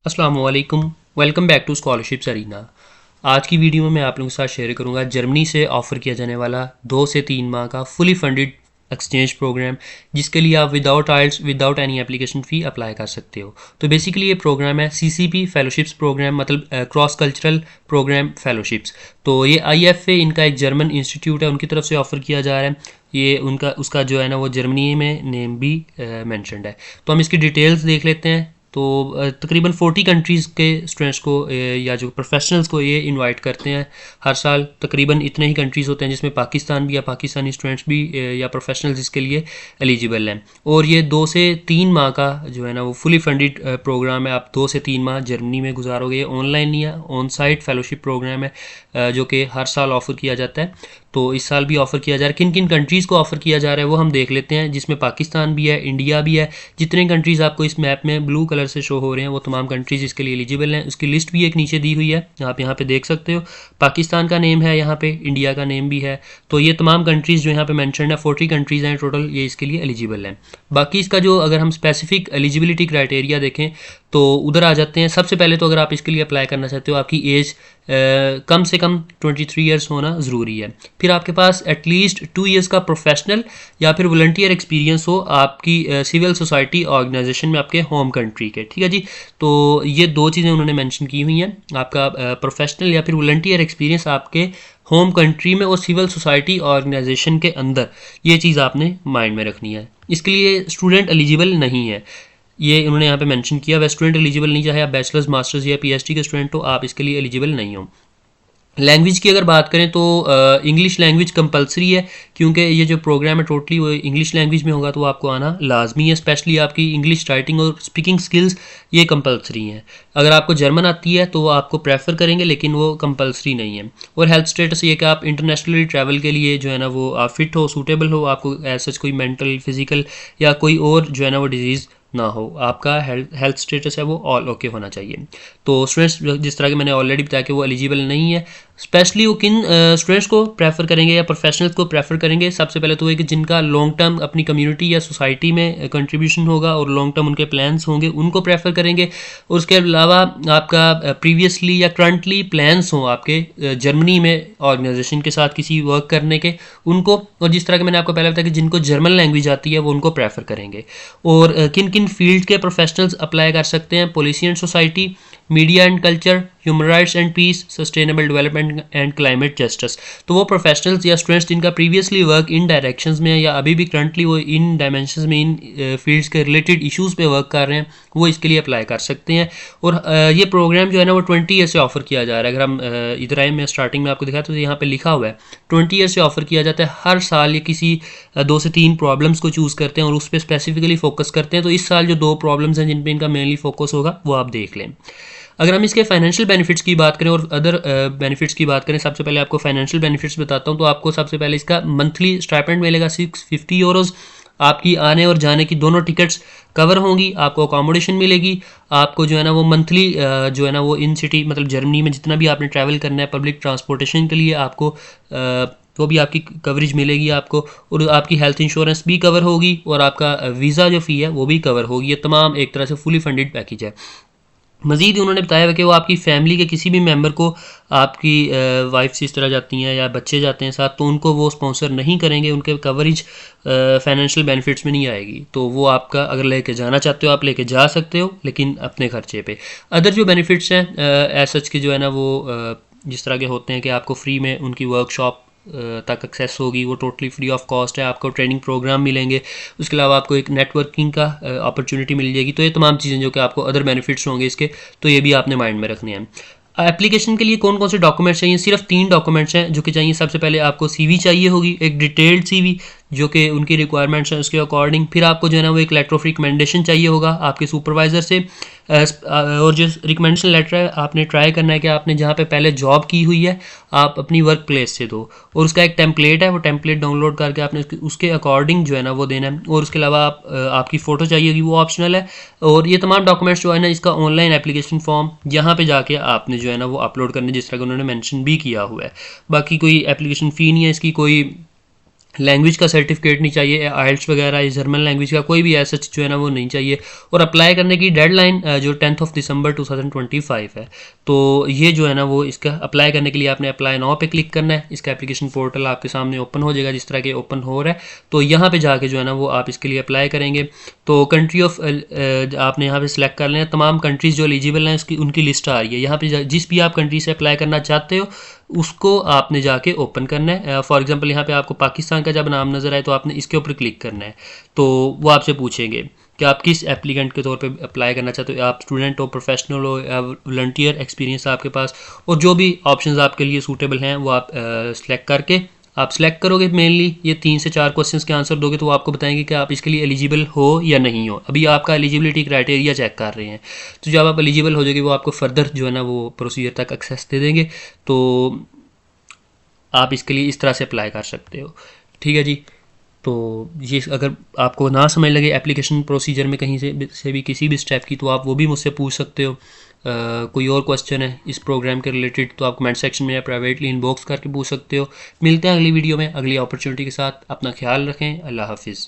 अस्सलामुअलैकुम, welcome back to scholarships arena. आज की वीडियो में मैं आप लोगों के साथ शेयर करूंगा जर्मनी से ऑफ़र किया जाने वाला 2 से 3 माह का फुली फंडेड एक्सचेंज प्रोग्राम, जिसके लिए आप without IELTS without any application fee apply कर सकते हो। तो बेसिकली ये प्रोग्राम है सीसीपी फेलोशिप्स प्रोग्राम, मतलब क्रॉस कल्चरल प्रोग्राम फेलोशिप्स। तो ये IFA इनका एक जर्मन इंस्टीट्यूट है, उनकी तरफ से ऑफ़र किया जा रहा है। ये उनका उसका जो है ना वो जर्मनी में नेम भी मेंशन्ड है। तो हम इसकी डिटेल्स देख लेते हैं। तो तकरीबन 40 कंट्रीज़ के स्टूडेंट्स को या जो प्रोफेशनल्स को ये इनवाइट करते हैं हर साल। तकरीबन इतने ही कंट्रीज़ होते हैं जिसमें पाकिस्तान भी या पाकिस्तानी स्टूडेंट्स भी या प्रोफेशनल्स इसके लिए एलिजिबल हैं। और ये 2 से 3 माह का जो है ना वो फुली फंडेड प्रोग्राम है। आप 2 से 3 माह जर्मनी में गुजारोगे। ये ऑनलाइन नहीं है, ऑन साइट फेलोशिप प्रोग्राम है जो कि हर साल ऑफ़र किया जाता है। तो इस साल भी ऑफ़र किया जा रहा है। किन किन कंट्रीज़ को ऑफ़र किया जा रहा है वो हम देख लेते हैं, जिसमें पाकिस्तान भी है, इंडिया भी है। जितने कंट्रीज़ आपको इस मैप में ब्लू कलर से शो हो रहे हैं वो तमाम कंट्रीज़ इसके लिए एलिजिबल हैं। उसकी लिस्ट भी एक नीचे दी हुई है, आप यहाँ पे देख सकते हो। पाकिस्तान का नेम है यहाँ पे, इंडिया का नेम भी है। तो ये तमाम कंट्रीज़ जो यहाँ पे मेंशन है, 40 कंट्रीज़ हैं टोटल, ये इसके लिए एलिजिबल हैं। बाकी इसका जो अगर हम स्पेसिफिक एलिजिबिलिटी क्राइटेरिया देखें तो उधर आ जाते हैं। सबसे पहले तो अगर आप इसके लिए अप्लाई करना चाहते हो, आपकी एज कम से कम 23 ईयर्स होना ज़रूरी है। फिर आपके पास एटलीस्ट 2 ईयर्स का प्रोफेशनल या फिर वॉलंटियर एक्सपीरियंस हो आपकी सिविल सोसाइटी ऑर्गेनाइजेशन में आपके होम कंट्री के। ठीक है जी। तो ये 2 चीज़ें उन्होंने मेंशन की हुई हैं, आपका प्रोफेशनल या फिर वॉलंटियर एक्सपीरियंस आपके होम कंट्री में और सिविल सोसाइटी ऑर्गेनाइजेशन के अंदर। ये चीज़ आपने माइंड में रखनी है। इसके लिए स्टूडेंट एलिजिबल नहीं है, ये उन्होंने यहाँ पे मेंशन किया। वह स्टूडेंट एलिजिबल नहीं, चाहे आप बैचलर्स, मास्टर्स या PhD के स्टूडेंट हो, आप इसके लिए एलिजिबल नहीं हो। लैंग्वेज की अगर बात करें तो इंग्लिश लैंग्वेज कंपलसरी है, क्योंकि ये जो प्रोग्राम है टोटली वो इंग्लिश लैंग्वेज में होगा, तो आपको आना लाजमी है। स्पेशली आपकी इंग्लिश राइटिंग और स्पीकिंग स्किल्स ये कंपलसरी हैं। अगर आपको जर्मन आती है तो वो आपको प्रेफर करेंगे, लेकिन वो कंपलसरी नहीं है। और हेल्थ स्टेटस ये कि आप इंटरनेशनली ट्रैवल के लिए जो है ना वो आप फिट हो, सूटेबल हो, आपको ऐसा कोई मेंटल, फिजिकल या कोई और जो है ना वो डिजीज़ ना हो। आपका हेल्थ स्टेटस है वो ऑल ओके होना चाहिए। तो स्टूडेंट्स जिस तरह के मैंने ऑलरेडी बताया कि वो एलिजिबल नहीं है। स्पेशली वो किन स्टूडेंट्स को प्रेफर करेंगे या प्रोफेशनल्स को प्रेफर करेंगे? सबसे पहले तो है कि जिनका लॉन्ग टर्म अपनी कम्युनिटी या सोसाइटी में कंट्रीब्यूशन होगा और लॉन्ग टर्म उनके प्लान्स होंगे, उनको प्रेफर करेंगे। और उसके अलावा आपका प्रीवियसली या करंटली प्लान्स हों आपके जर्मनी में ऑर्गेनाइजेशन के साथ किसी वर्क करने के, उनको। और जिस तरह के मैंने आपको पहले बताया कि जिनको जर्मन लैंग्वेज आती है वो उनको प्रेफर करेंगे। और किन किन फील्ड के प्रोफेशनल्स अप्लाई कर सकते हैं? Policy and society, media and culture, human rights and peace, sustainable development and climate justice. तो वो प्रोफेशनल्स या स्टूडेंट्स जिनका प्रीवियसली वर्क इन डायरेक्शंस में या अभी भी करंटली वो इन डायमेंशंस में, इन फील्ड्स के रिलेटेड इश्यूज़ पे वर्क कर रहे हैं, वो इसके लिए अप्लाई कर सकते हैं। और ये प्रोग्राम जो है ना वो 20 ईयर से ऑफर किया जा रहा है। अगर हम इधर आए, मैं स्टार्टिंग में आपको दिखाया तो यहाँ पे लिखा हुआ है 20 ईयर से ऑफर किया जाता है। हर साल ये किसी 2 से 3 प्रॉब्लम्स को चूज़ करते हैं और उस पर स्पेसिफिकली फोकस करते हैं। तो इस साल जो 2 प्रॉब्लम्स हैं जिन पे इनका मेनली फोकस होगा वो आप देख लें। अगर हम इसके फाइनेंशियल बेनिफिट्स की बात करें और अदर बेनिफिट्स की बात करें, सबसे पहले आपको फाइनेंशियल बेनिफिट्स बताता हूँ। तो आपको सबसे पहले इसका मंथली स्टाइपेंड मिलेगा 650 यूरोज़। आपकी आने और जाने की दोनों टिकट्स कवर होंगी, आपको अकोमोडेशन मिलेगी। आपको जो है ना वो मंथली जो है ना वो इन सिटी, मतलब जर्मनी में जितना भी आपने ट्रैवल करना है पब्लिक ट्रांसपोर्टेशन के लिए, आपको वो भी आपकी कवरेज मिलेगी आपको। और आपकी हेल्थ इंश्योरेंस भी कवर होगी और आपका वीज़ा जो फ़ी है वो भी कवर होगी। ये तमाम एक तरह से फुली फंडेड पैकेज है। मज़ीद उन्होंने बताया है कि वो आपकी फ़ैमिली के किसी भी मेंबर को, आपकी वाइफ इस तरह जाती हैं या बच्चे जाते हैं साथ, तो उनको वो स्पॉन्सर नहीं करेंगे, उनके कवरेज फाइनेंशियल बेनिफिट्स में नहीं आएगी। तो वो आपका अगर लेके जाना चाहते हो आप लेके जा सकते हो, लेकिन अपने खर्चे पे। अदर जो बेनिफिट्स हैं एज सच के जो है ना वो जिस तरह के होते हैं कि आपको फ्री में उनकी वर्कशॉप तक एक्सेस होगी, वो टोटली फ्री ऑफ कॉस्ट है। आपको ट्रेनिंग प्रोग्राम मिलेंगे, उसके अलावा आपको एक नेटवर्किंग का अपॉर्चुनिटी मिल जाएगी। तो ये तमाम चीज़ें जो कि आपको अदर बेनिफिट्स होंगे इसके, तो ये भी आपने माइंड में रखने हैं। एप्लीकेशन के लिए कौन कौन से डॉक्यूमेंट्स चाहिए? सिर्फ 3 डॉक्यूमेंट्स हैं जो कि चाहिए। सबसे पहले आपको CV चाहिए होगी, एक डिटेल्ड CV जो कि उनकी रिक्वायरमेंट्स हैं उसके अकॉर्डिंग। फिर आपको जो है ना वो एक लेटर ऑफ रिकमेंडेशन चाहिए होगा आपके सुपरवाइज़र से। और जो रिकमेंडेशन लेटर है आपने ट्राई करना है कि आपने जहाँ पे पहले जॉब की हुई है आप अपनी वर्क प्लेस से दो, और उसका एक टेम्पलेट है, वो टेम्पलेट डाउनलोड करके आपने उसके अकॉर्डिंग जो है ना वो देना है। और उसके अलावा आपकी फ़ोटो चाहिए होगी, वो ऑप्शनल है। और ये तमाम डॉक्यूमेंट्स जो है ना इसका ऑनलाइन एप्लीकेशन फॉर्म यहाँ पे जाके आपने जो है ना वो अपलोड करने, जिस तरह का उन्होंने मेंशन भी किया हुआ है। बाकी कोई एप्लीकेशन फ़ी नहीं है इसकी, कोई लैंग्वेज का सर्टिफिकेट नहीं चाहिए, आइल्स वगैरह या जर्मन लैंग्वेज का कोई भी ऐसा जो है ना वो नहीं चाहिए। और अप्लाई करने की डेडलाइन जो 10 दिसंबर 2025 है। तो ये जो है ना वो इसका अप्लाई करने के लिए आपने अप्लाई नाउ पे क्लिक करना है। इसका एप्लीकेशन पोर्टल आपके सामने ओपन हो जाएगा जिस तरह के ओपन हो रहा है। तो यहाँ पे जाके जो है ना वो आप इसके लिए अप्लाई करेंगे। तो कंट्री ऑफ आपने यहाँ पे सिलेक्ट कर लेना, तमाम कंट्रीज़ जो एलिजिबल हैं उसकी उनकी लिस्ट आ रही है। यहाँ पे जिस भी आप कंट्री से अप्लाई करना चाहते हो उसको आपने जाके ओपन करना है। फॉर एग्जांपल यहाँ पे आपको पाकिस्तान का जब नाम नज़र आए तो आपने इसके ऊपर क्लिक करना है। तो वो आपसे पूछेंगे कि आप किस एप्लीकेंट के तौर पे अप्लाई करना चाहते हो, आप स्टूडेंट हो, प्रोफेशनल हो या वॉलंटियर एक्सपीरियंस आपके पास, और जो भी ऑप्शंस आपके लिए सूटेबल हैं वो आप सेलेक्ट करके आप सेलेक्ट करोगे। मेनली ये 3 से 4 क्वेश्चंस के आंसर दोगे तो वो आपको बताएंगे कि आप इसके लिए एलिजिबल हो या नहीं हो। अभी आपका एलिजिबिलिटी क्राइटेरिया चेक कर रहे हैं। तो जब आप एलिजिबल हो जाएगी वो आपको फर्दर जो है ना वो प्रोसीजर तक एक्सेस दे देंगे। तो आप इसके लिए इस तरह से अप्लाई कर सकते हो। ठीक है जी। तो ये अगर आपको ना समझ लगे एप्लीकेशन प्रोसीजर में कहीं से भी किसी भी स्टेप की, तो आप वो भी मुझसे पूछ सकते हो। कोई और क्वेश्चन है इस प्रोग्राम के रिलेटेड तो आप कमेंट सेक्शन में या प्राइवेटली इनबॉक्स करके पूछ सकते हो। मिलते हैं अगली वीडियो में अगली अपॉर्चुनिटी के साथ। अपना ख्याल रखें। अल्लाह हाफिज़।